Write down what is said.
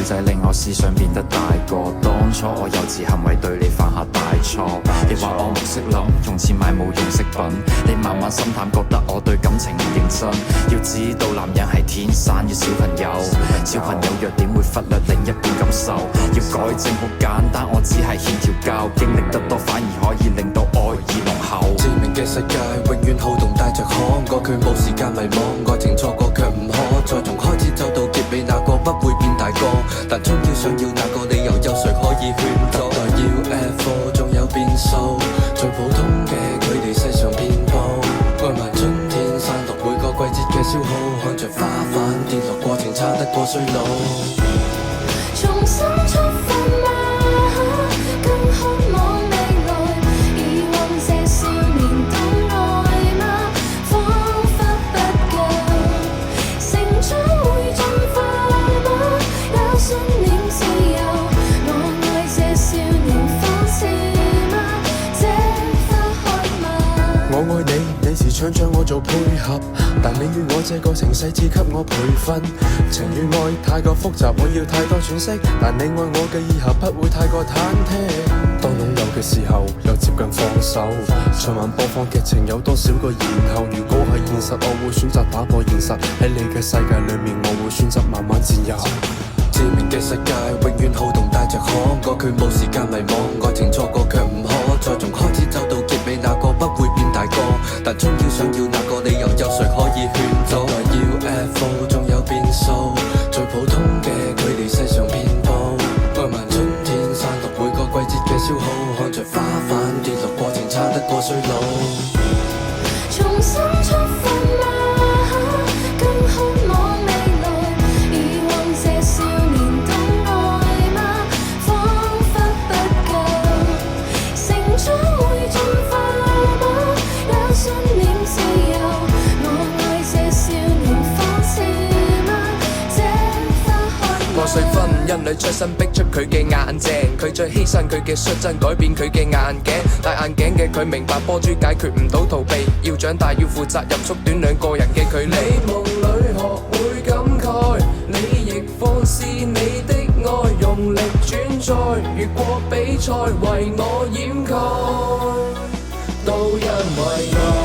女仔令我思想變得大個。當初我幼稚行為對你犯下大錯，你話我唔識諗，用錢買冇用飾品，你慢慢心淡，覺得我對感情唔認真。要知道男人係天生要小朋友，小朋友弱點會忽略另一半感受。要改正好簡單，我只係欠調教，經歷得多反而可以令到愛意濃厚。致命嘅世界永遠好動帶着可過，佢冇時間迷惘，愛情錯過卻唔可再從開始走到結尾，那個不會變大個，但終要想要那個理由，有誰可以勸阻？等待 UFO 仲有變數，最普通嘅佢哋世上遍佈，愛埋春天散落每個季節嘅消耗，看着花瓣跌落過程差得過衰老。重新出發嗎？更渴望未來，以往這少年懂愛嗎？彷彿不夠，成長會進化嗎？有信念自由，我愛這少年放肆嗎？這花開嗎？我愛你，你時常將我做配合，但你與我這個程細緻給我培訓。情與愛太過複雜，我要太多詮釋，但你愛我嘅以後不會太過忐忑。當擁有嘅時候，又接近放手，循環播放劇情有多少個然後？如果係現實，我會選擇打破現實，喺你嘅世界裏面，我會選擇慢慢佔有。致命嘅世界永遠好動帶着可過，佢冇時間迷惘，愛情錯過卻唔可再從開始走到結尾，那個不會變大個，但終要想要那個理由，有誰可以勸阻？等待 UFO 仲有變數，最普通嘅佢哋世上遍佈，愛埋春天散落每個季節嘅消耗，看着花瓣跌落過程差得過衰老。重新出發嗎？更渴望未來，以往這少年懂愛嗎？彷彿不夠，成長會進化嗎？有信念自由，我愛這少年放肆嗎？這花開嗎？破碎婚姻裏出身逼出佢嘅眼鏡，佢再犧牲佢嘅率真，改變佢嘅眼鏡。戴眼鏡嘅佢明白波珠解決唔到逃避，要長大要負責任，縮短兩個人嘅距離。你夢裏學會感慨，你亦放肆你的愛，用力轉載，越過比賽為我掩蓋，都因為愛。